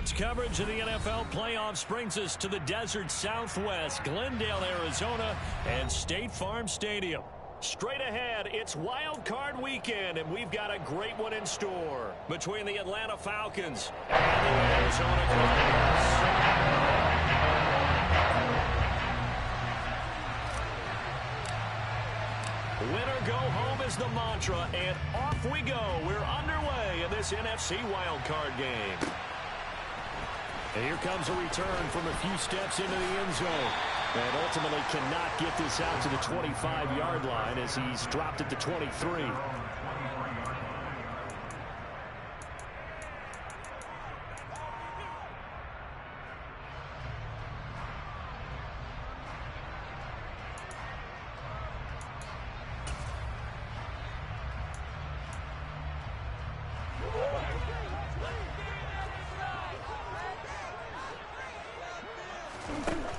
Sports coverage of the NFL playoffs brings us to the desert Southwest, Glendale, Arizona, and State Farm Stadium. Straight ahead, it's Wild Card Weekend, and we've got a great one in store between the Atlanta Falcons and the Arizona Cardinals. Winner go home is the mantra, and off we go. We're underway in this NFC wildcard game. And here comes a return from a few steps into the end zone. And ultimately cannot get this out to the 25-yard line as he's dropped at the 23.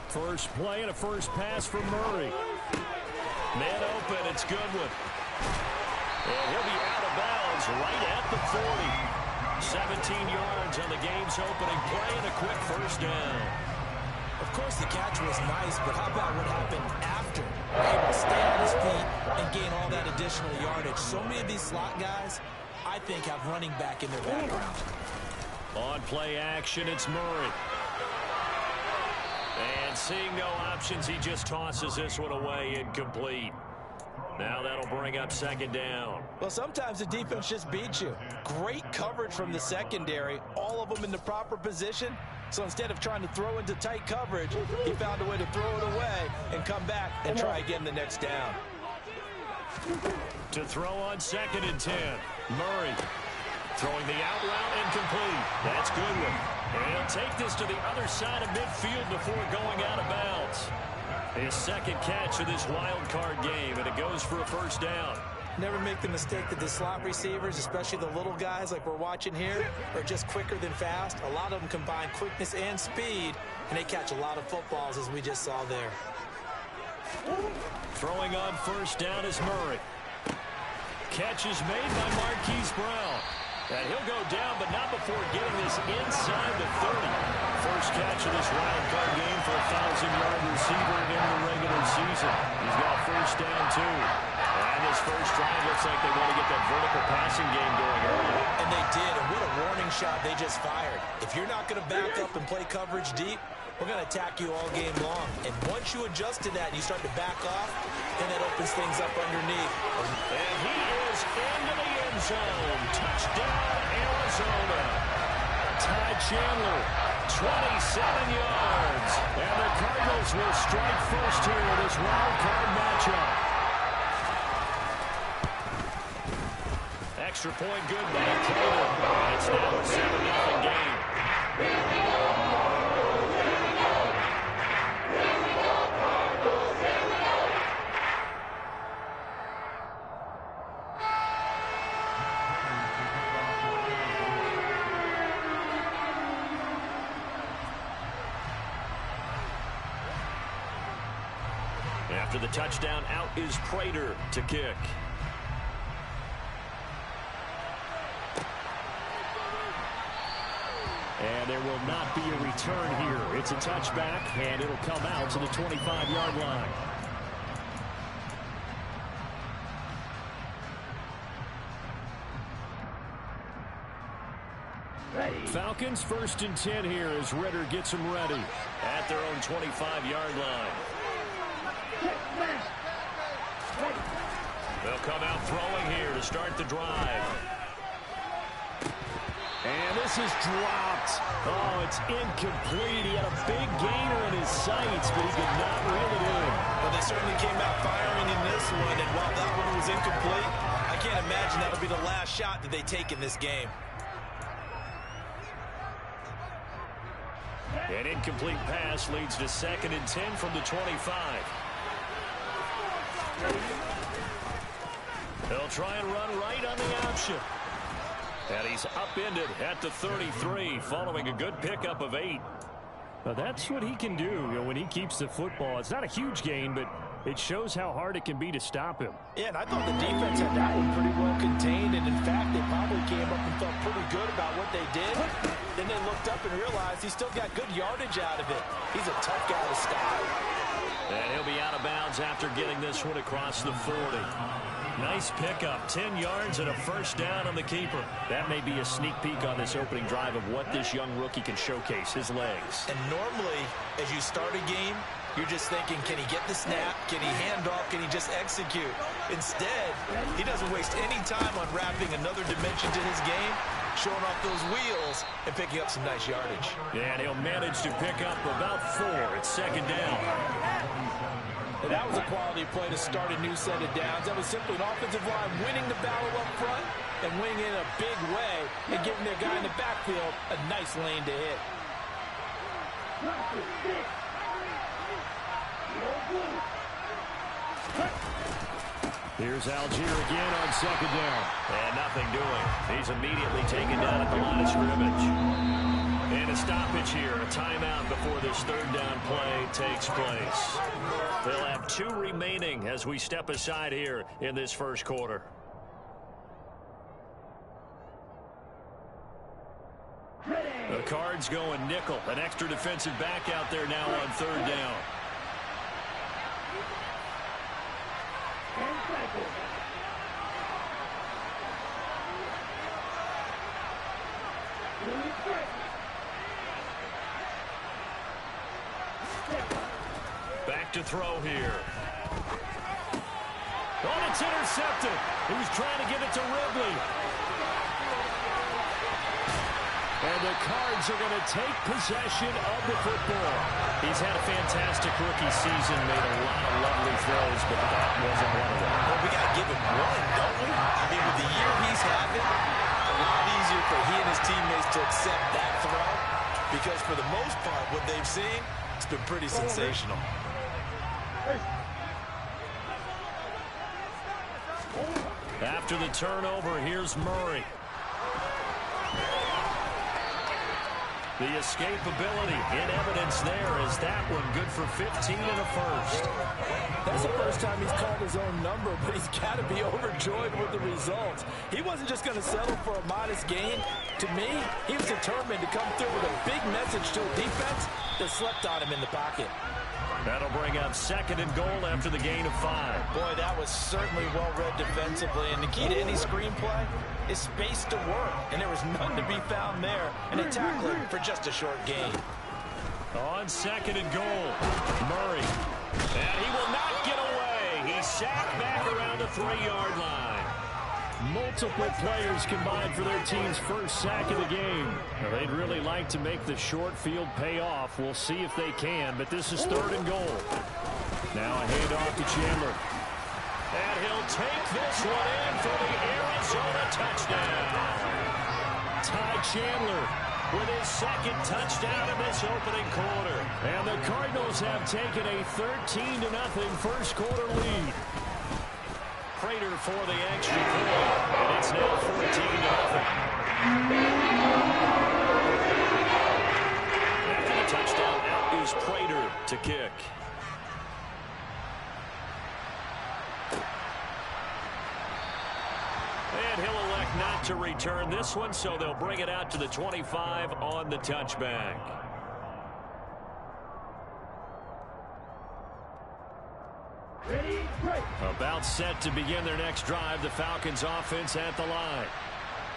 First play and a first pass for Murray. Man open, it's Goodwin. And he'll be out of bounds right at the 40. 17 yards on the game's opening play and a quick first down. Of course, the catch was nice, but how about what happened after? Able to stay on his feet and gain all that additional yardage. So many of these slot guys, I think, have running back in their background. On play action, it's Murray. And seeing no options, he just tosses this one away, incomplete. Now that'll bring up second down. Well, sometimes the defense just beats you. Great coverage from the secondary, all of them in the proper position. So instead of trying to throw into tight coverage, he found a way to throw it away and come back and try again the next down. To throw on 2nd and 10, Murray throwing the out route incomplete. That's Goodwin. And he'll take this to the other side of midfield before going out of bounds. His second catch of this wild card game, and it goes for a first down. Never make the mistake that the slot receivers, especially the little guys like we're watching here, are just quicker than fast. A lot of them combine quickness and speed, and they catch a lot of footballs, as we just saw there. Throwing on first down is Murray. Catch is made by Marquise Brown. And he'll go down, but not before getting this inside the 30. First catch of this wild card game for a 1,000-yard receiver in the regular season. He's got first down, too. And this first drive looks like they want to get that vertical passing game going early. And they did, and what a warning shot they just fired. If you're not going to back up and play coverage deep, we're going to attack you all game long. And once you adjust to that and you start to back off, then that opens things up underneath. And he is into the end zone. Touchdown, Arizona. Ty Chandler, 27 yards. And the Cardinals will strike first here in this wild card matchup. Extra point good by Prater. It's now a 7-0 game. After the touchdown, out is Prater to kick. And there will not be a return here. It's a touchback, and it'll come out to the 25-yard line. Falcons 1st and 10 here as Ritter gets them ready at their own 25-yard line. They'll come out throwing here to start the drive. And this is dropped. Oh, it's incomplete. He had a big gainer in his sights, but he could not reel it in. Well, they certainly came out firing in this one, and while that one was incomplete, I can't imagine that'll be the last shot that they take in this game. An incomplete pass leads to 2nd and 10 from the 25. They'll try and run right on the option. And he's upended at the 33 following a good pickup of 8. Now that's what he can do, when he keeps the football. It's not a huge gain, but it shows how hard it can be to stop him. Yeah, and I thought the defense had that one pretty well contained, and in fact, they probably came up and felt pretty good about what they did. Then they looked up and realized he still got good yardage out of it. He's a tough guy to stop. And he'll be out of bounds after getting this one across the 40. Nice pickup, 10 yards and a first down on the keeper. That may be a sneak peek on this opening drive of what this young rookie can showcase, his legs. And normally, as you start a game, you're just thinking, can he get the snap? Can he hand off? Can he just execute? Instead, he doesn't waste any time on wrapping another dimension to his game, showing off those wheels and picking up some nice yardage. Yeah, and he'll manage to pick up about 4 at second down. And that was a quality play to start a new set of downs. That was simply an offensive line winning the battle up front and winning it in a big way and giving their guy in the backfield a nice lane to hit. Here's Algier again on second down. And nothing doing. He's immediately taken down at the line of scrimmage. And a stoppage here, a timeout before this third down play takes place. They'll have 2 remaining as we step aside here in this first quarter. The Cards going nickel. An extra defensive back out there now on third down. Back to throw here. Oh, it's intercepted. He was trying to give it to Ridley. And the Cards are going to take possession of the football. He's had a fantastic rookie season, made a lot of lovely throws, but that wasn't one of them. Well, we got to give him one, don't we? I mean, with the year he's having, a lot easier for he and his teammates to accept that throw because for the most part, what they've seen, it's been pretty sensational. After the turnover, here's Murray. The escapability in evidence there is that one good for 15 and a first. That's the first time he's called his own number, but he's got to be overjoyed with the results. He wasn't just going to settle for a modest gain. To me, he was determined to come through with a big message to a defense that slept on him in the pocket. That'll bring up second and goal after the gain of 5. Boy, that was certainly well-read defensively, and the key to any screenplay is space to work, and there was none to be found there, and a tackler for just a short gain. On second and goal, Murray. And he will not get away. He's sacked back around the 3-yard line. Multiple players combined for their team's first sack of the game. Now, they'd really like to make the short field pay off. We'll see if they can, but this is third and goal. Now a handoff to Chandler. And he'll take this one in for the Arizona touchdown. Ty Chandler with his second touchdown in this opening quarter. And the Cardinals have taken a 13-0 first quarter lead. Prater for the extra point, and it's now 14-0. After the touchdown, out is Prater to kick. And he'll elect not to return this one, so they'll bring it out to the 25 on the touchback. About set to begin their next drive, the Falcons offense at the line.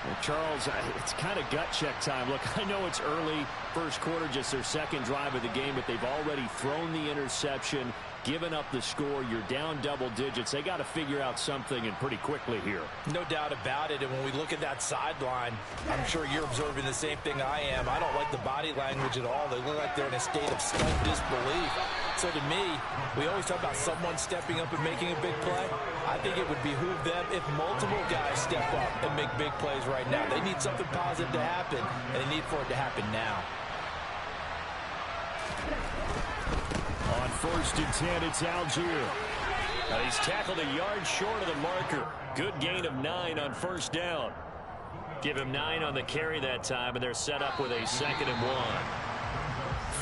Well, Charles, it's kind of gut check time. Look, I know it's early, first quarter, just their second drive of the game, but they've already thrown the interception, given up the score. You're down double digits. They got to figure out something, and pretty quickly here. No doubt about it, and when we look at that sideline, I'm sure you're observing the same thing I am. I don't like the body language at all. They look like they're in a state of stunned disbelief. So to me, we always talk about someone stepping up and making a big play. I think it would behoove them if multiple guys step up and make big plays right now. They need something positive to happen, and they need for it to happen now. On 1st and 10, it's Algier. Now he's tackled a yard short of the marker. Good gain of 9 on first down. Give him 9 on the carry that time, and they're set up with a 2nd and 1.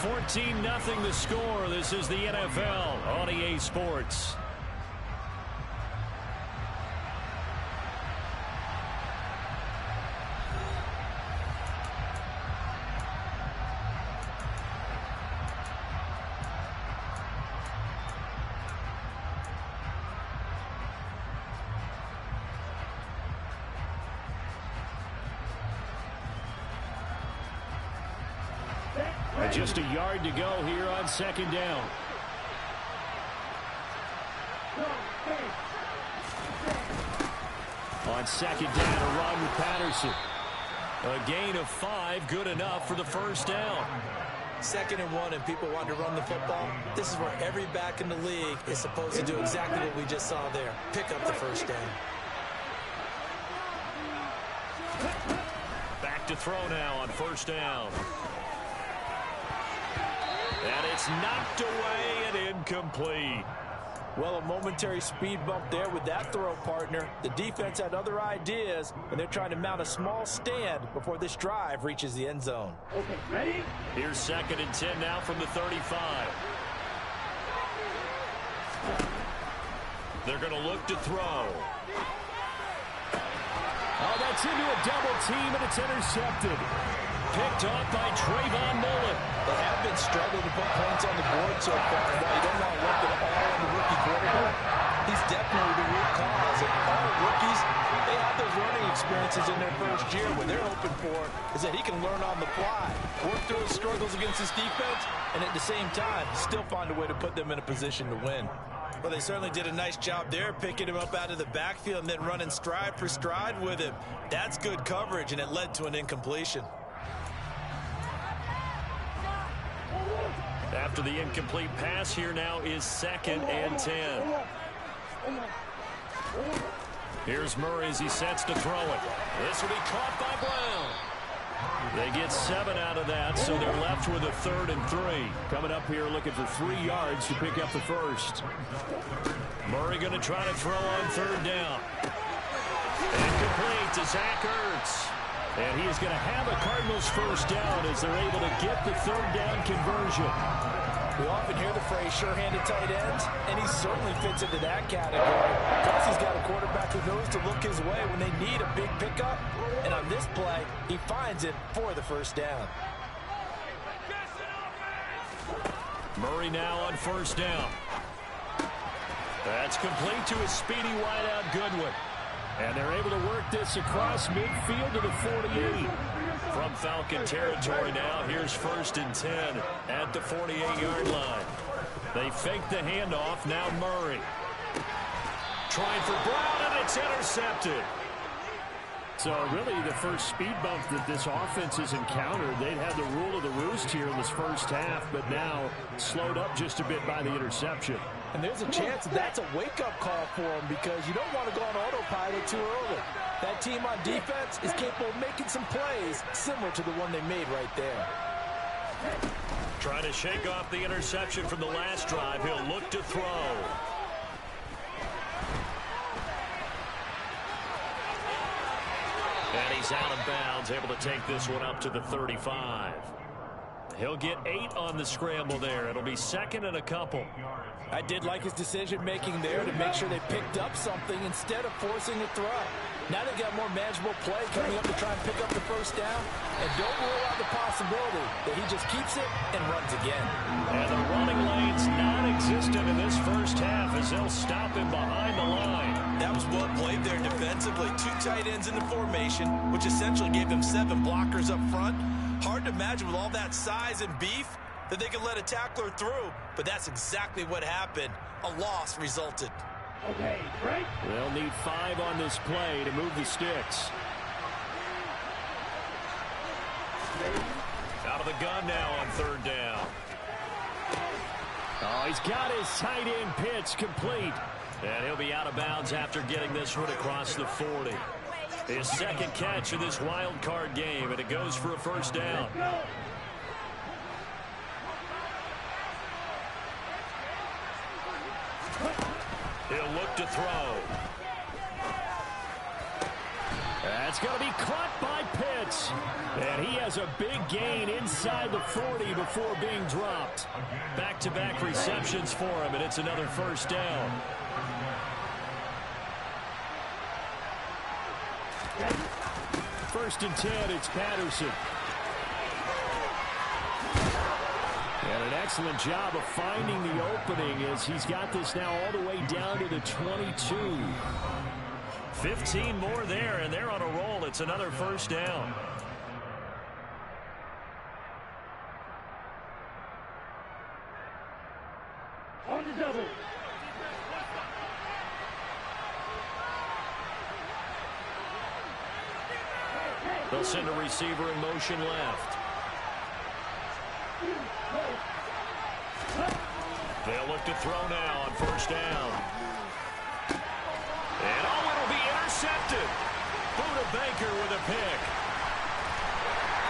14-0 the score. This is the NFL on EA Sports. And just a yard to go here on second down. On second down, a run with Patterson. A gain of 5, good enough for the first down. 2nd and 1, and people want to run the football. This is where every back in the league is supposed to do exactly what we just saw there. Pick up the first down. Back to throw now on first down. And it's knocked away and incomplete. Well, a momentary speed bump there with that throw, partner. The defense had other ideas, and they're trying to mount a small stand before this drive reaches the end zone. Okay, ready? Here's 2nd and 10 now from the 35. They're going to look to throw. Oh, that's into a double team, and it's intercepted. Picked off by Trayvon Mullen. They have been struggling to put points on the board so far. While you don't want to look at all on the rookie quarterback, he's definitely the root cause. And all rookies, they have those learning experiences in their first year. What they're hoping for is that he can learn on the fly, work through his struggles against his defense, and at the same time, still find a way to put them in a position to win. Well, they certainly did a nice job there, picking him up out of the backfield and then running stride for stride with him. That's good coverage, and it led to an incompletion. After the incomplete pass, here now is 2nd and 10. Here's Murray as he sets to throw it. This will be caught by Brown. They get 7 out of that, so they're left with a 3rd and 3. Coming up here looking for 3 yards to pick up the first. Murray going to try to throw on 3rd down. Incomplete to Zach Ertz. And he is going to have a Cardinals first down as they're able to get the 3rd down conversion. We often hear the phrase sure-handed tight ends, and he certainly fits into that category. Plus, he's got a quarterback who knows to look his way when they need a big pickup. And on this play, he finds it for the first down. Murray now on first down. That's complete to his speedy wideout Goodwin. And they're able to work this across midfield to the 48. From Falcon territory now, here's 1st and 10 at the 48-yard line. They fake the handoff, now Murray. Trying for Brown, and it's intercepted. So really the first speed bump that this offense has encountered, they've had the rule of the roost here in this first half, but now slowed up just a bit by the interception. And there's a chance that's a wake-up call for him because you don't want to go on autopilot too early. That team on defense is capable of making some plays similar to the one they made right there. Trying to shake off the interception from the last drive. He'll look to throw. And he's out of bounds, able to take this one up to the 35. He'll get 8 on the scramble there. It'll be 2nd and a couple. I did like his decision-making there to make sure they picked up something instead of forcing a throw. Now they've got more manageable play coming up to try and pick up the first down. And don't rule out the possibility that he just keeps it and runs again. And the running lane's non-existent in this first half as they'll stop him behind the line. That was well played there defensively. 2 tight ends in the formation, which essentially gave them 7 blockers up front. Hard to imagine with all that size and beef that they could let a tackler through, but that's exactly what happened. A loss resulted. Okay, right. They'll need 5 on this play to move the sticks. Out of the gun now on 3rd down. Oh, he's got his tight end pitch complete. And he'll be out of bounds after getting this one across the 40. His 2nd catch of this wild card game, and it goes for a first down. He'll look to throw. That's going to be caught by Pitts. And he has a big gain inside the 40 before being dropped. Back-to-back receptions for him, and it's another first down. First and 10, it's Patterson. And an excellent job of finding the opening as he's got this now all the way down to the 22. 15 more there, and they're on a roll. It's another first down. They'll send a receiver in motion left. They'll look to throw now on first down. And it'll be intercepted. Buda Baker with a pick.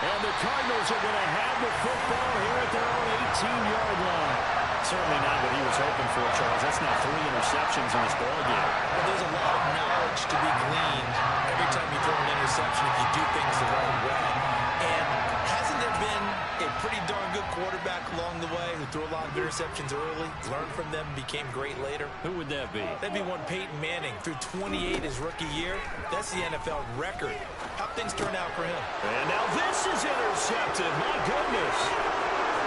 And the Cardinals are going to have the football here at their own 18-yard line. Certainly not what he was hoping for, Charles. That's now 3 interceptions in this ballgame. But there's a lot of knowledge to be gleaned every time you throw an interception if you do things the right way. And hasn't there been a pretty darn good quarterback along the way who threw a lot of interceptions early, learned from them, became great later? Who would that be? That'd be one Peyton Manning. Threw 28 his rookie year. That's the NFL record. How'd things turn out for him? And now this is intercepted. My goodness.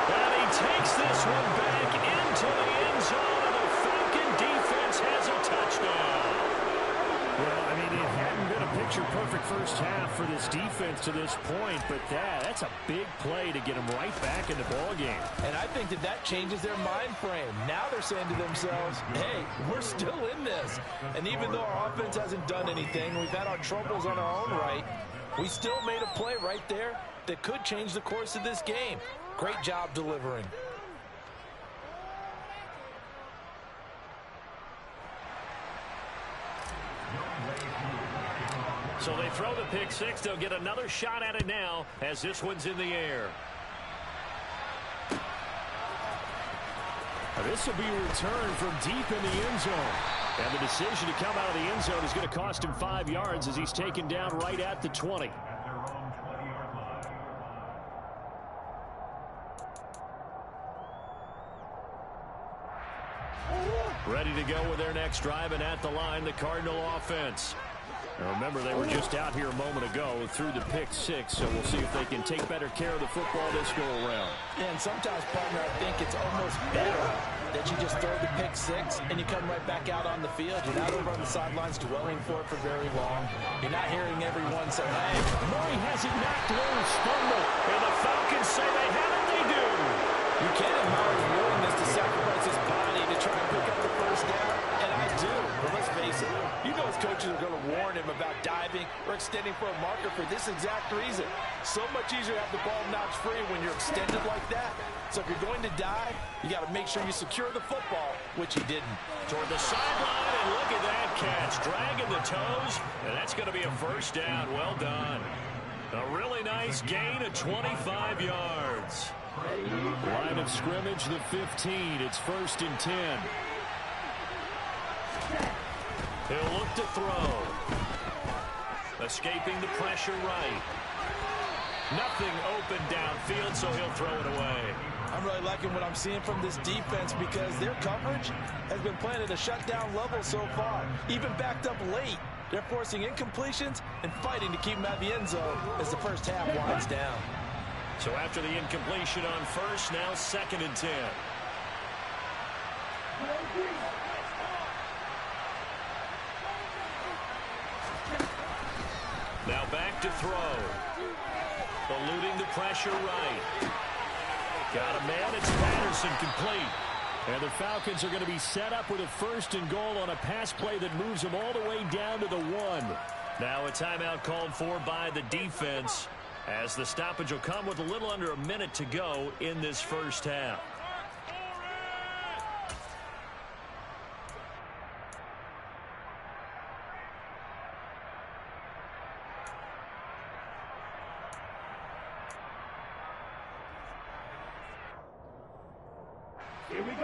And he takes this one back into the end zone, and the Falcon defense has a touchdown. Well, I mean, it hadn't been a picture-perfect first half for this defense to this point, but that's a big play to get them right back in the ballgame. And I think that changes their mind frame. Now they're saying to themselves, hey, we're still in this. And even though our offense hasn't done anything, we've had our troubles on our own right, we still made a play right there that could change the course of this game. Great job delivering. So they throw the pick six. They'll get another shot at it now as this one's in the air. This will be a return from deep in the end zone. And the decision to come out of the end zone is going to cost him 5 yards as he's taken down right at the 20. Ready to go with their next drive, and at the line, the Cardinal offense. Now remember, they were just out here a moment ago through the pick six, so we'll see if they can take better care of the football this go-around. Yeah, and sometimes, partner, I think it's almost better that you just throw the pick six and you come right back out on the field. You're not over on the sidelines dwelling for it for very long. You're not hearing everyone say, hey, Murray has it knocked loose. Fumble. And the Falcons say they have it. They do. You can't admire his willingness to sacrifice his body to try and pick up the first down, and I do. But let's face it, you know his coaches are going to warn him about diving or extending for a marker for this exact reason. So much easier to have the ball knocked free when you're extended like that. So if you're going to dive, you got to make sure you secure the football, which he didn't. Toward the sideline, and look at that catch. Dragging the toes, and that's going to be a first down. Well done. A really nice gain of 25 yards. Line of scrimmage, the 15. It's 1st and 10. He'll look to throw. Escaping the pressure right. Nothing open downfield, so he'll throw it away. I'm really liking what I'm seeing from this defense because their coverage has been playing at a shutdown level so far. Even backed up late, they're forcing incompletions and fighting to keep them out of the end zone as the first half winds down. So after the incompletion on first, now 2nd and 10. Now back to throw. Eluding the pressure right. Got a man. It's Patterson complete. And the Falcons are going to be set up with a 1st and goal on a pass play that moves them all the way down to the 1. Now a timeout called for by the defense, as the stoppage will come with a little under a minute to go in this first half.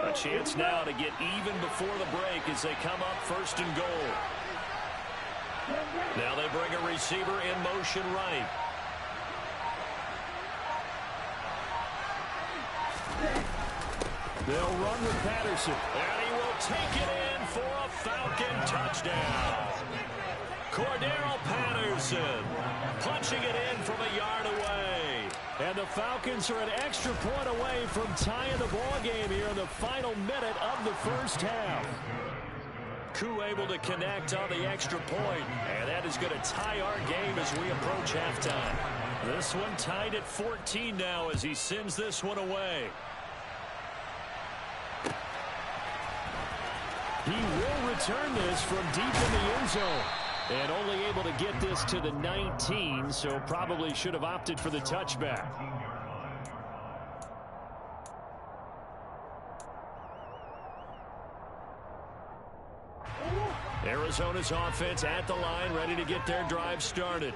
A chance now to get even before the break as they come up 1st and goal. Now they bring a receiver in motion right. They'll run with Patterson, and he will take it in for a Falcon touchdown. Cordero Patterson punching it in from a yard away. And the Falcons are an extra point away from tying the ball game here in the final minute of the first half. Koo able to connect on the extra point, and that is going to tie our game as we approach halftime. This one tied at 14 now as he sends this one away. He will return this from deep in the end zone. And only able to get this to the 19, so probably should have opted for the touchback. Arizona's offense at the line, ready to get their drive started.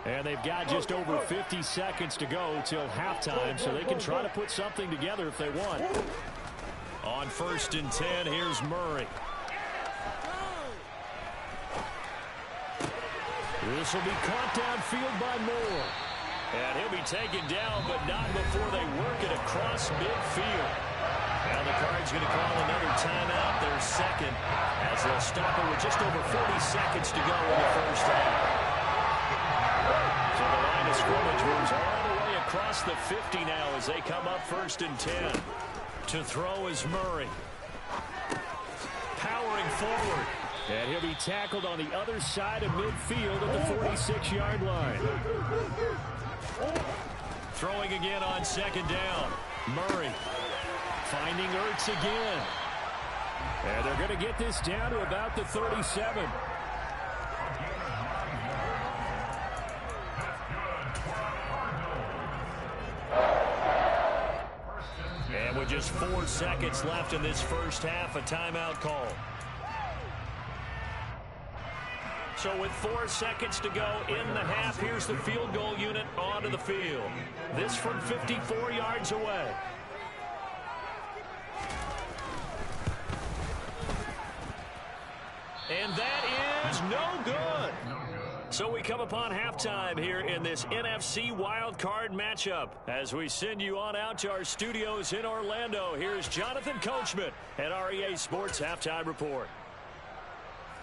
And they've got just over 50 seconds to go till halftime, so they can try to put something together if they want. On 1st and 10, here's Murray. This will be caught downfield by Moore. And he'll be taken down, but not before they work it across midfield. Now the Cards going to call another timeout, their second, as they'll stop it with just over 40 seconds to go in the first half. So the line of scrimmage moves all the way across the 50 now as they come up 1st and 10. To throw is Murray. Powering forward. And he'll be tackled on the other side of midfield at the 46-yard line. Throwing again on 2nd down. Murray finding Ertz again. And they're going to get this down to about the 37. And with just 4 seconds left in this first half, a timeout call. So with 4 seconds to go in the half, here's the field goal unit onto the field. This from 54 yards away. And that is no good. So we come upon halftime here in this NFC Wildcard matchup. As we send you on out to our studios in Orlando, here's Jonathan Coachman at REA Sports Halftime Report.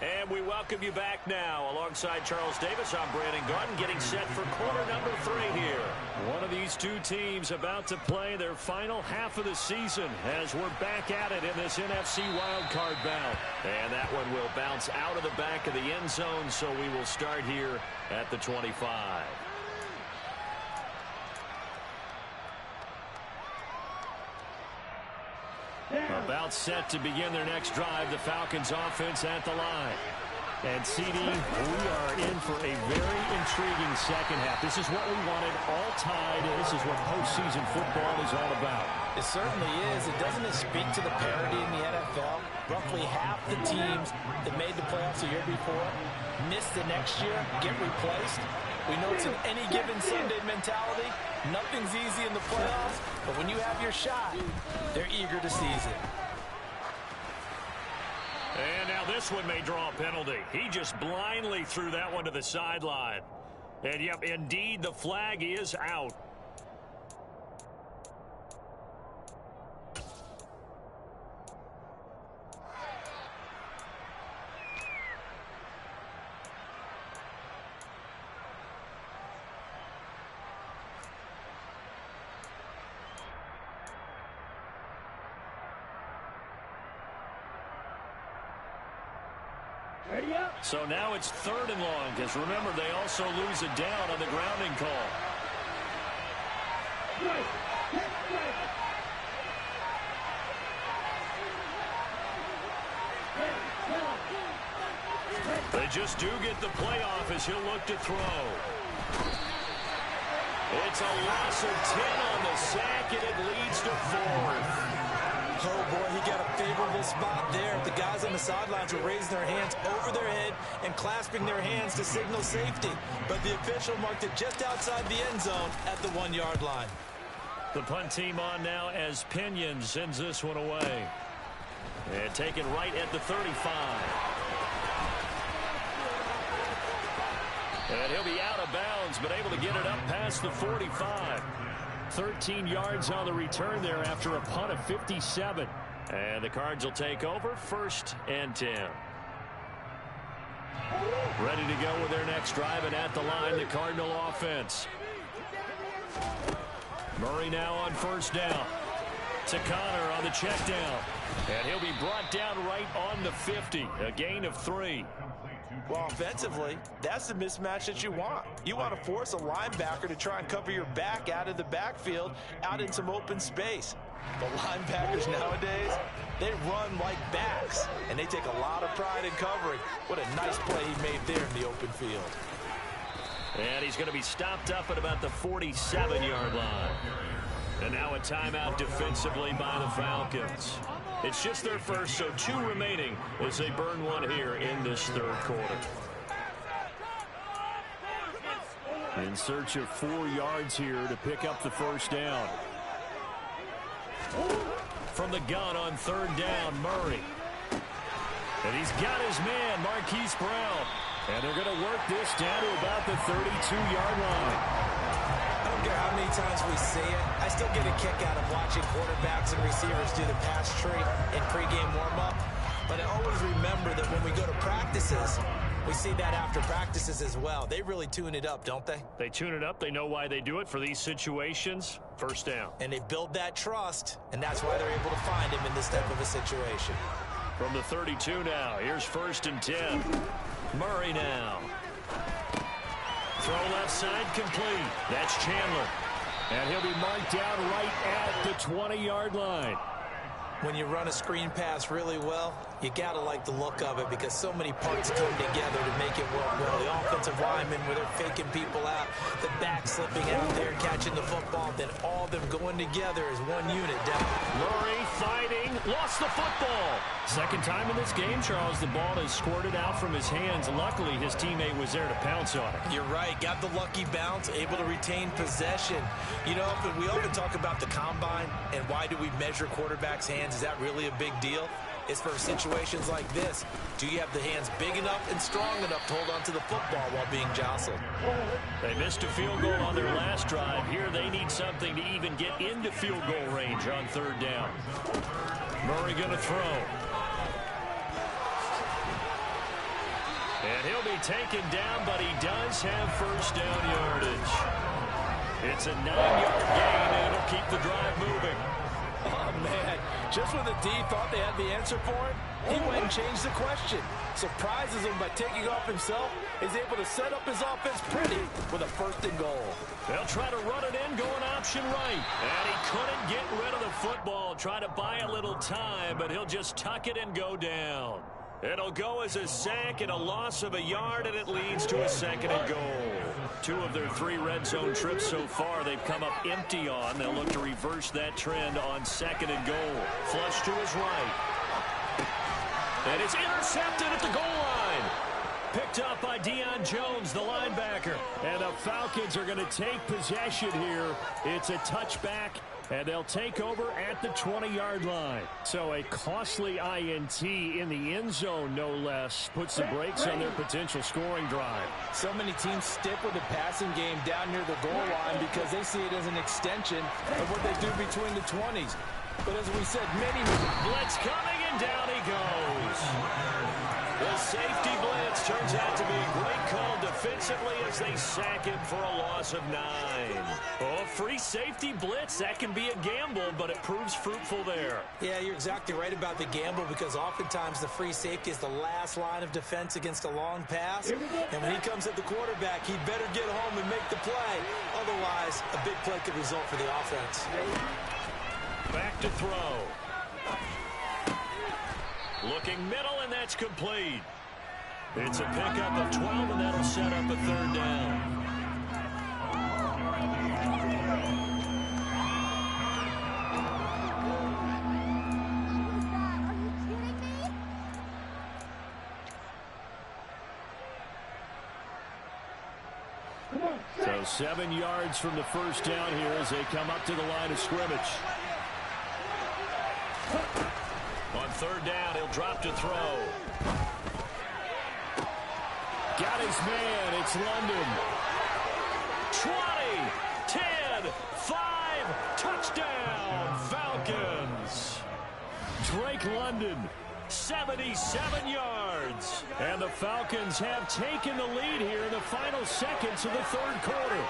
And we welcome you back now. Alongside Charles Davis, I'm Brandon Garden, getting set for quarter number 3 here. One of these two teams about to play their final half of the season as we're back at it in this NFC wildcard bout. And that one will bounce out of the back of the end zone, so we will start here at the 25. About set to begin their next drive, the Falcons offense at the line. And CD, we are in for a very intriguing second half. This is what we wanted, all tied. This is what postseason football is all about. It certainly is. Doesn't it speak to the parity in the NFL? Roughly half the teams that made the playoffs the year before miss the next year, get replaced. We know it's an any given Sunday mentality. Nothing's easy in the playoffs, but when you have your shot, they're eager to seize it. And now this one may draw a penalty. He just blindly threw that one to the sideline. And yep, indeed, the flag is out. So now it's 3rd and long, because remember, they also lose it down on the grounding call. They just do get the playoff as he'll look to throw. It's a loss of 10 on the sack, and it leads to 4th. Oh, boy, he got a favorable spot there. The guys on the sidelines were raising their hands over their head and clasping their hands to signal safety. But the official marked it just outside the end zone at the 1-yard line. The punt team on now as Pinion sends this one away. And taken right at the 35. And he'll be out of bounds, but able to get it up past the 45. 13 yards on the return there after a punt of 57. And the Cards will take over 1st and 10. Ready to go with their next drive, and at the line, the Cardinal offense. Murray now on 1st down. To Connor on the check down. And he'll be brought down right on the 50. A gain of 3. Well, offensively, that's the mismatch that you want. You want to force a linebacker to try and cover your back out of the backfield, out in some open space. The linebackers nowadays, they run like backs, and they take a lot of pride in covering. What a nice play he made there in the open field. And he's going to be stopped up at about the 47-yard line. And now a timeout defensively by the Falcons. It's just their first, so 2 remaining as they burn one here in this third quarter. In search of 4 yards here to pick up the first down. From the gun on third down, Murray. And he's got his man, Marquise Brown. And they're going to work this down to about the 32-yard line. I don't care how many times we see it. I still get a kick out of watching quarterbacks and receivers do the pass tree in pregame warm-up. But I always remember that when we go to practices, we see that after practices as well. They really tune it up, don't they? They tune it up. They know why they do it for these situations. First down. And they build that trust, and that's why they're able to find him in this type of a situation. From the 32 now, here's 1st and 10. Murray now. Throw left side complete. That's Chandler. And he'll be marked down right at the 20-yard line. When you run a screen pass really well, you got to like the look of it because so many parts come together to make it work well. The offensive linemen, where they're faking people out, the back slipping out there, catching the football, then all of them going together as one unit down. Murray fighting, lost the football. Second time in this game, Charles, the ball has squirted out from his hands. Luckily, his teammate was there to pounce on it. You're right. Got the lucky bounce, able to retain possession. You know, we often talk about the combine and why do we measure quarterbacks' hands. Is that really a big deal? It's for situations like this. Do you have the hands big enough and strong enough to hold onto the football while being jostled? They missed a field goal on their last drive. Here they need something to even get into field goal range on third down. Murray going to throw. And he'll be taken down, but he does have first down yardage. It's a 9-yard gain, and it'll keep the drive moving. Oh, man. Just when the D thought they had the answer for him, he went and changed the question. Surprises him by taking off himself. Is able to set up his offense pretty with a 1st and goal. They'll try to run it in, going option right. And he couldn't get rid of the football. Try to buy a little time, but he'll just tuck it and go down. It'll go as a sack and a loss of a yard, and it leads to a 2nd and goal. 2 of their 3 red zone trips so far they've come up empty on. They'll look to reverse that trend on 2nd and goal. Flush to his right. And it's intercepted at the goal line. Picked up by Deion Jones, the linebacker. And the Falcons are going to take possession here. It's a touchback, and they'll take over at the 20-yard line. So a costly INT in the end zone, no less, puts the brakes on their potential scoring drive. So many teams stick with the passing game down near the goal line because they see it as an extension of what they do between the 20s. But as we said, many... Blitz coming, and down he goes. The safety blitz turns out to be a great call defensively as they sack him for a loss of 9. Oh, free safety blitz, that can be a gamble, but it proves fruitful there. Yeah, you're exactly right about the gamble because oftentimes the free safety is the last line of defense against a long pass. And when he comes at the quarterback, he better get home and make the play. Otherwise, a big play could result for the offense. Back to throw. Looking middle, and that's complete. It's a pickup of 12, and that'll set up a 3rd down. So 7 yards from the first down here as they come up to the line of scrimmage. On 3rd down, he'll drop to throw. Got his man. It's London. 20, 10, 5, touchdown, Falcons. Drake London, 77 yards. And the Falcons have taken the lead here in the final seconds of the 3rd quarter.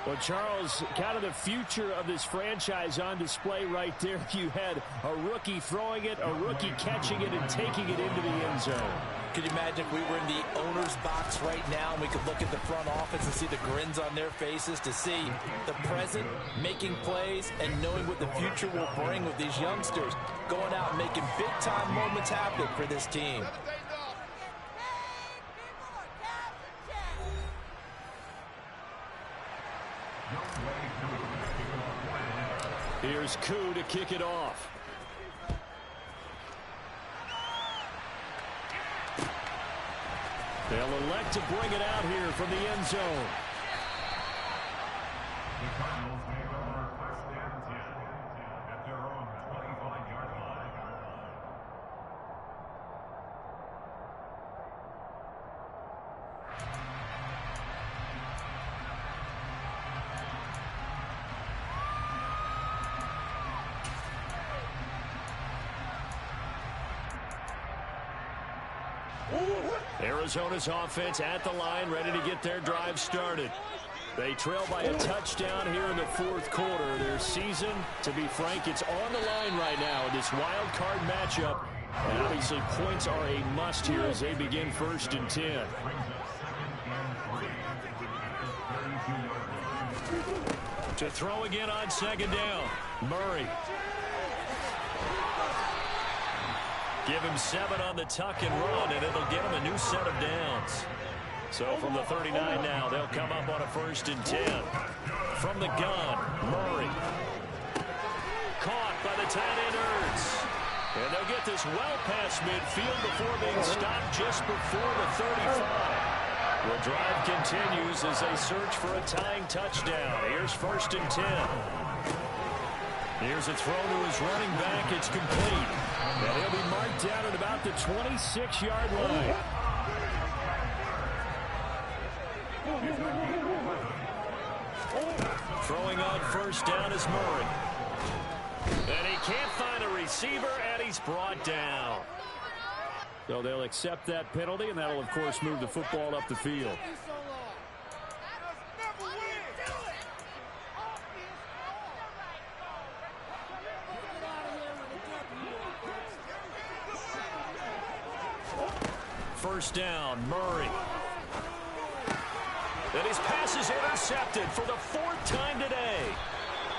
Well, Charles, kind of the future of this franchise on display right there. You had a rookie throwing it, a rookie catching it, and taking it into the end zone. Could you imagine if we were in the owner's box right now and we could look at the front office and see the grins on their faces, to see the present making plays and knowing what the future will bring with these youngsters going out and making big-time moments happen for this team. Here's Koo to kick it off. They'll elect to bring it out here from the end zone. Arizona's offense at the line, ready to get their drive started. They trail by a touchdown here in the fourth quarter. Their season, to be frank, it's on the line right now in this wild card matchup. And obviously points are a must here as they begin 1st and 10. To throw again on 2nd down. Murray. Give him 7 on the tuck and run, and it'll get him a new set of downs. So from the 39 now, they'll come up on a 1st and 10. From the gun, Murray. Caught by the tight end Ertz. And they'll get this well past midfield before being stopped just before the 35. The drive continues as they search for a tying touchdown. Here's 1st and 10. Here's a throw to his running back. It's complete. And he'll be marked down at about the 26-yard line. Throwing on 1st down is Murray. And he can't find a receiver, and he's brought down. So they'll accept that penalty, and that'll, of course, move the football up the field. First down, Murray. And his pass is intercepted for the 4th time today.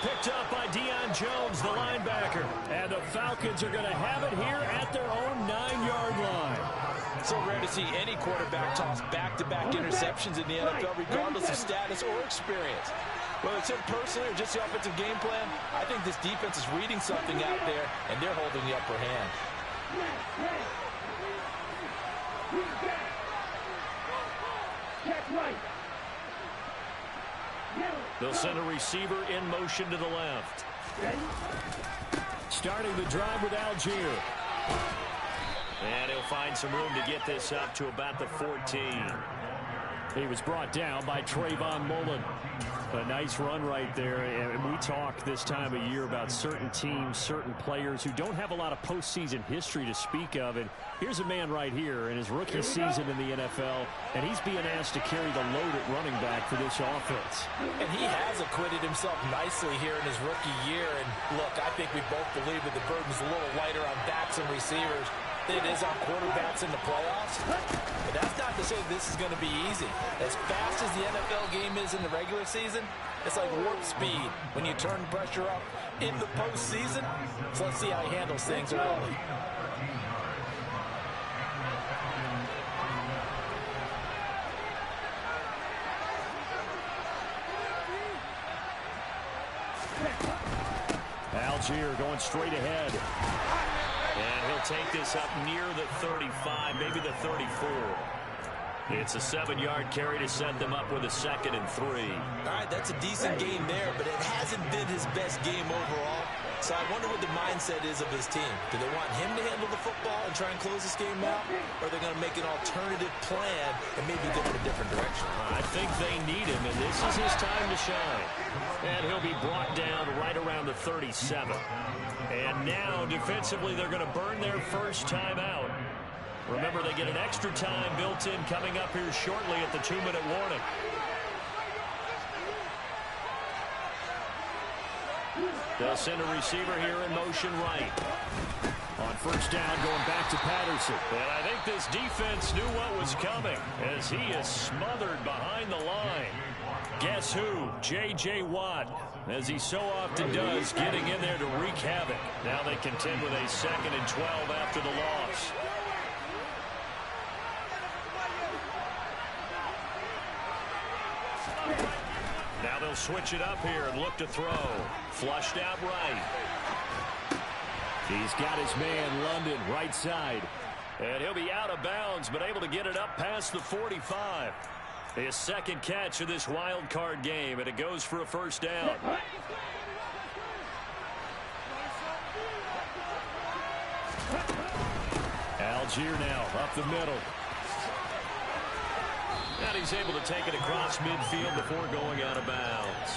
Picked up by Deion Jones, the linebacker. And the Falcons are going to have it here at their own 9-yard line. So rare to see any quarterback toss back-to-back interceptions in the NFL, regardless of status or experience. Whether it's him personally or just the offensive game plan, I think this defense is reading something out there, and they're holding the upper hand. They'll send a receiver in motion to the left. Starting the drive with Algier. And he'll find some room to get this up to about the 14. He was brought down by Trayvon Mullen. A nice run right there. And we talk this time of year about certain teams, certain players who don't have a lot of postseason history to speak of. And here's a man right here in his rookie season in the NFL, and he's being asked to carry the load at running back for this offense. And he has acquitted himself nicely here in his rookie year. And look, I think we both believe that the burden's a little lighter on backs and receivers than it is on quarterbacks in the playoffs. But that's not to say this is going to be easy. As fast as the NFL game is in the regular season, it's like warp speed when you turn pressure up in the postseason. So let's see how he handles things early. Algier going straight ahead. And he'll take this up near the 35, maybe the 34. It's a 7-yard carry to set them up with a 2nd and 3. All right, that's a decent game there, but it hasn't been his best game overall. So I wonder what the mindset is of his team. Do they want him to handle the football and try and close this game out? Or are they going to make an alternative plan and maybe go in a different direction? I think they need him, and this is his time to shine. And he'll be brought down right around the 37. And now, defensively, they're going to burn their first time out. Remember, they get an extra time built in coming up here shortly at the 2-minute warning. They'll send a receiver here in motion right. On first down, going back to Patterson. And I think this defense knew what was coming as he is smothered behind the line. Guess who? J.J. Watt, as he so often does, getting in there to wreak havoc. Now they contend with a 2nd and 12 after the loss. Now they'll switch it up here and look to throw. Flushed out right. He's got his man, London, right side. And he'll be out of bounds, but able to get it up past the 45. His 2nd catch of this wild card game, and it goes for a first down. Algier now up the middle. And he's able to take it across midfield before going out of bounds.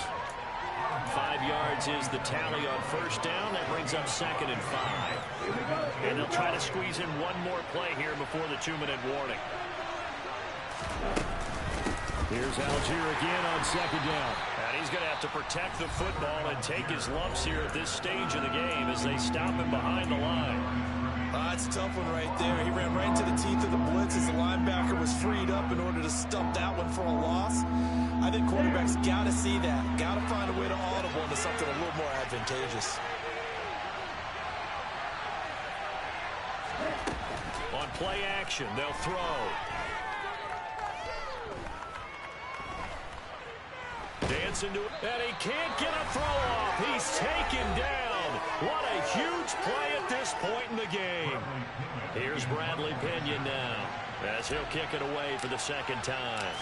5 yards is the tally on first down. That brings up 2nd and 5. And they'll try to squeeze in one more play here before the 2-minute warning. Here's Algier again on 2nd down. And he's going to have to protect the football and take his lumps here at this stage of the game as they stop him behind the line. That's a tough one right there. He ran right into the teeth of the blitz as the linebacker was freed up in order to stump that one for a loss. I think quarterbacks got to see that. Got to find a way to audible into something a little more advantageous. On play action, they'll throw. Dancing to it, and he can't get a throw off. He's taken down. What a huge play at this point in the game. Here's Bradley Pinion now as he'll kick it away for the 2nd time.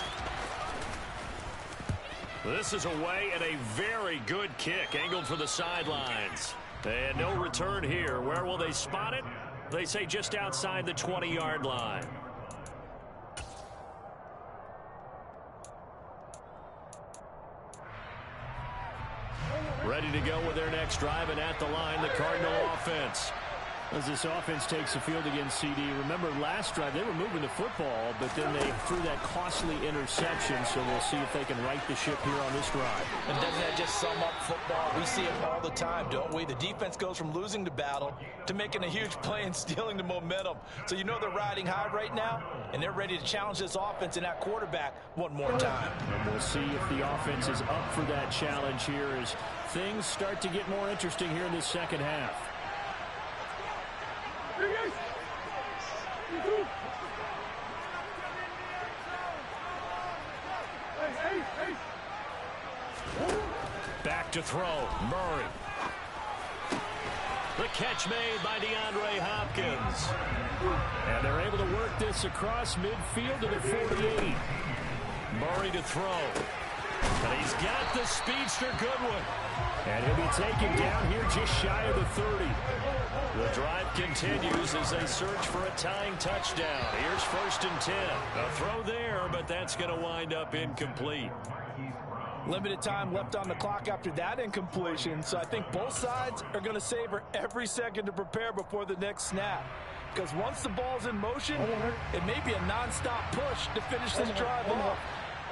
This is away and a very good kick, angled for the sidelines. And no return here. Where will they spot it? They say just outside the 20-yard line. Ready to go with their next drive, and at the line, the Cardinal offense. As this offense takes the field against CD, remember last drive they were moving the football, but then they threw that costly interception, so we'll see if they can right the ship here on this drive. And doesn't that just sum up football? We see it all the time, don't we? The defense goes from losing the battle to making a huge play and stealing the momentum. So you know they're riding high right now, and they're ready to challenge this offense and that quarterback one more time. And we'll see if the offense is up for that challenge here as things start to get more interesting here in the 2nd half. Back to throw, Murray. The catch made by DeAndre Hopkins. And they're able to work this across midfield to the 48. Murray to throw. And he's got the speedster Goodwin. And he'll be taken down here just shy of the 30. The drive continues as they search for a tying touchdown. Here's 1st and 10. A throw there, but that's going to wind up incomplete. Limited time left on the clock after that incompletion, so I think both sides are going to savor every second to prepare before the next snap. Because once the ball's in motion, it may be a non-stop push to finish this drive off.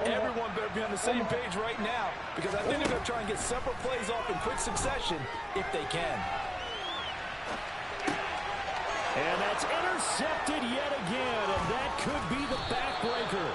Everyone better be on the same page right now, because I think they're going to try and get several plays off in quick succession if they can. And that's intercepted yet again, and that could be the backbreaker.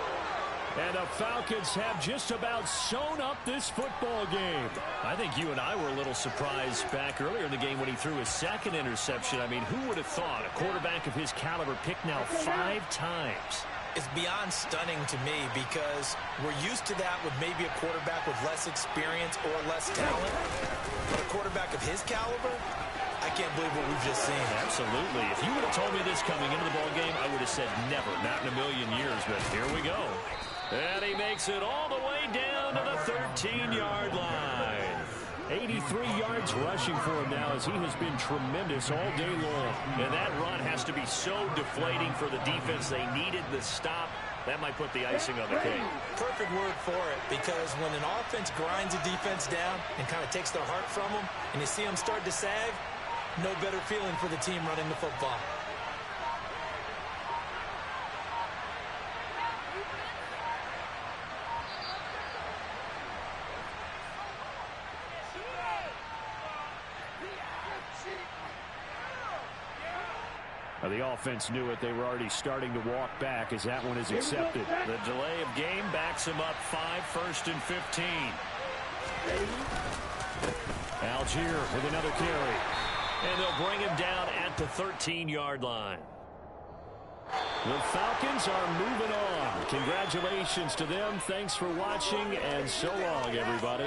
And the Falcons have just about sewn up this football game. I think you and I were a little surprised back earlier in the game when he threw his 2nd interception. I mean, who would have thought a quarterback of his caliber picked now 5 times? It's beyond stunning to me because we're used to that with maybe a quarterback with less experience or less talent. But a quarterback of his caliber, I can't believe what we've just seen. Absolutely. If you would have told me this coming into the ball game, I would have said never, not in a million years. But here we go. And he makes it all the way down to the 13-yard line. 83 yards rushing for him now as he has been tremendous all day long. And that run has to be so deflating for the defense. They needed the stop. That might put the icing on the cake. Perfect word for it, because when an offense grinds a defense down and kind of takes their heart from them, and you see them start to sag, no better feeling for the team running the football. The offense knew it. They were already starting to walk back as that one is accepted. The delay of game backs him up 5, 1st and 15. Algier with another carry. And they'll bring him down at the 13-yard line. The Falcons are moving on. Congratulations to them. Thanks for watching, and so long, everybody.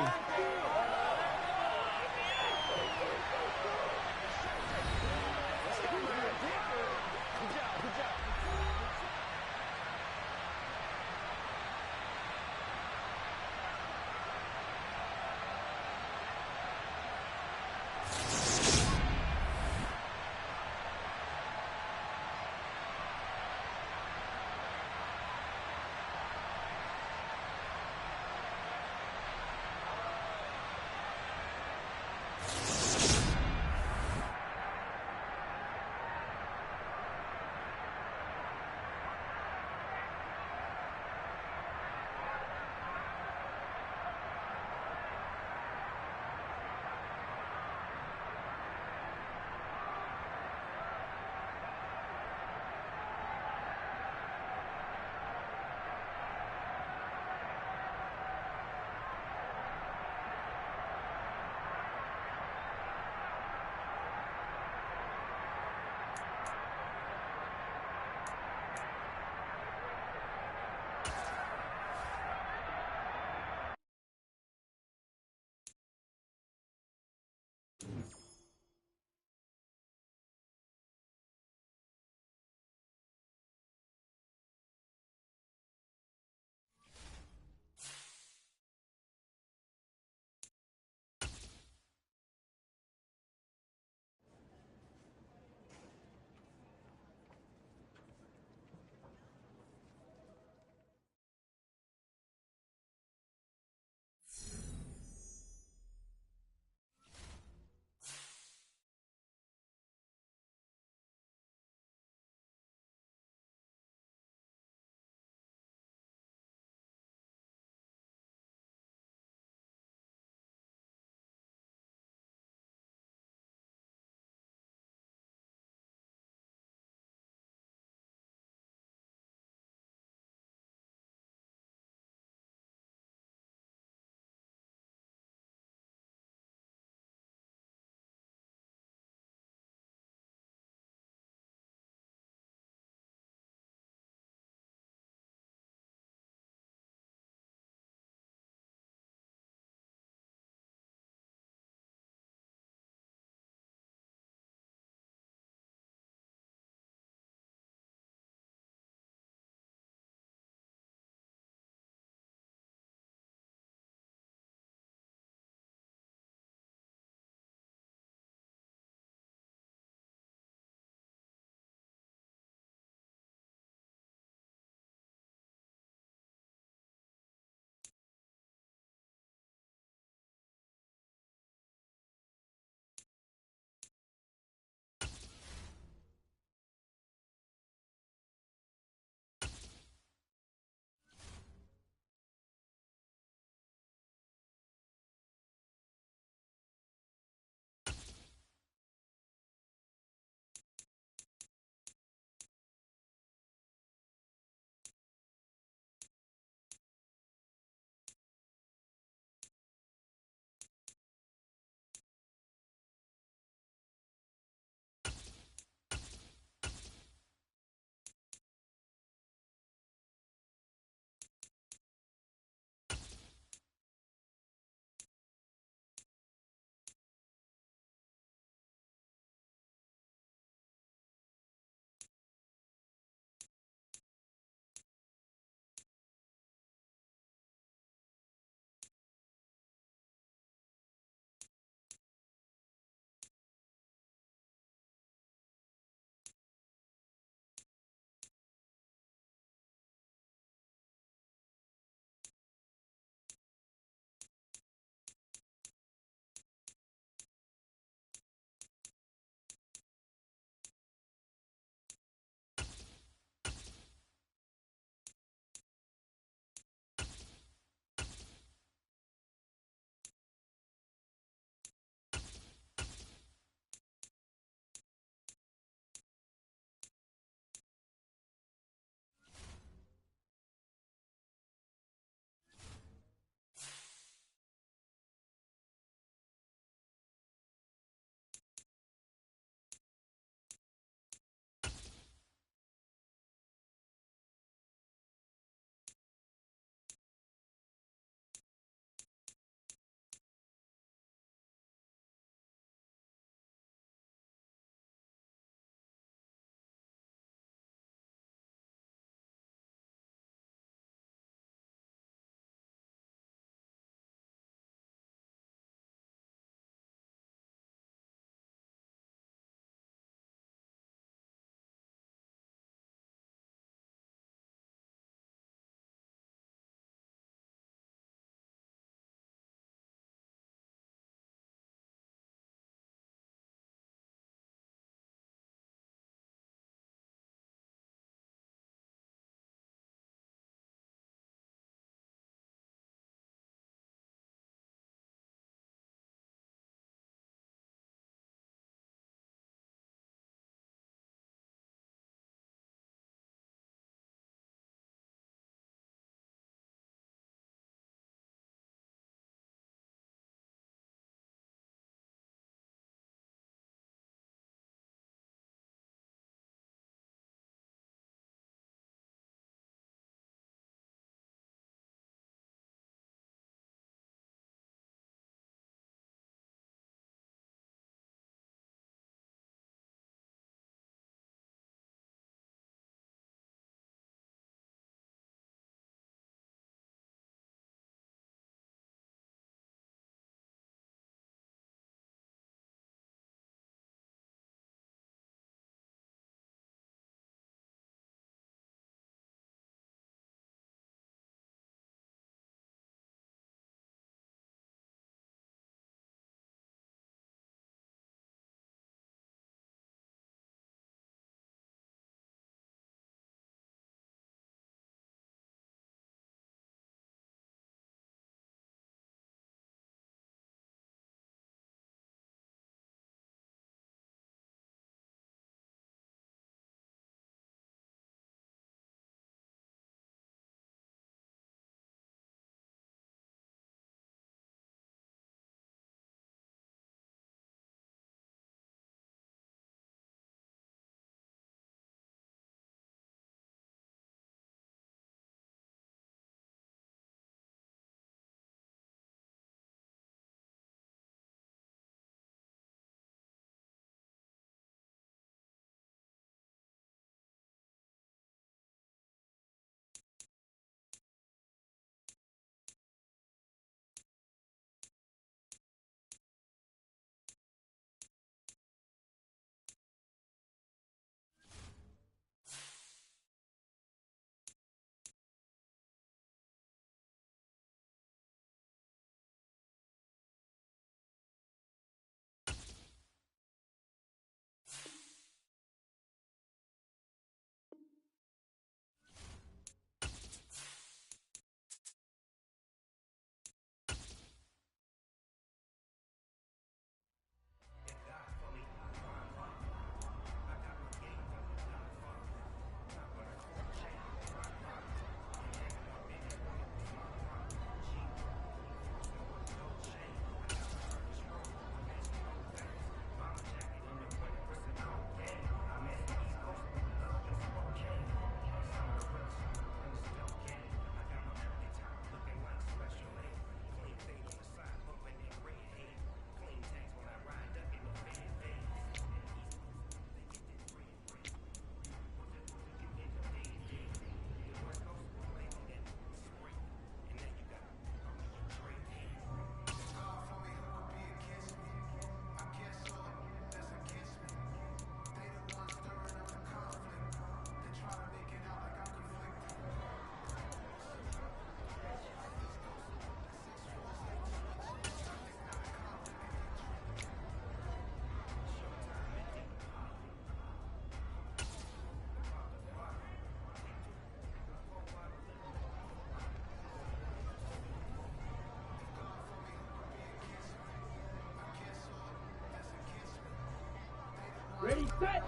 Ready, set.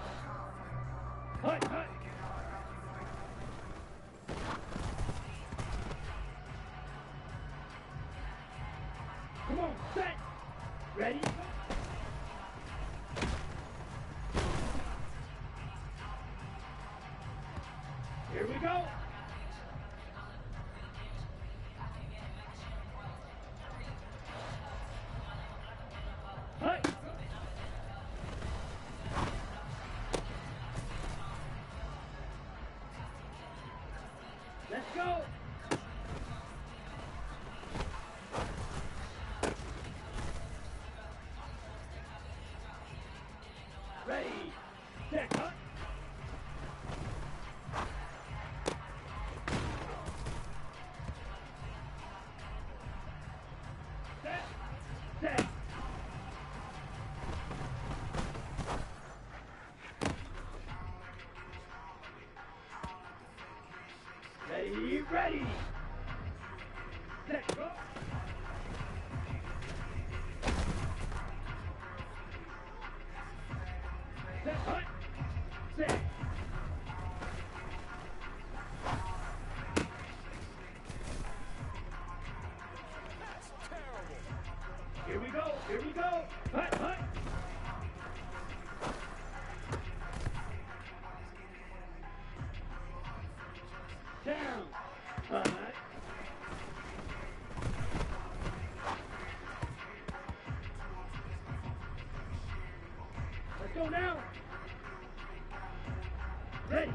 Hut, hut. Come on, set. Ready. Here we go. Hut. Let's go. Ready, set, hut. Set, set. Ready, ready. Set, go. Set, hut. Set. Here we go, here we go. Hut, hut. Down. Hut. Let's go now. Ready.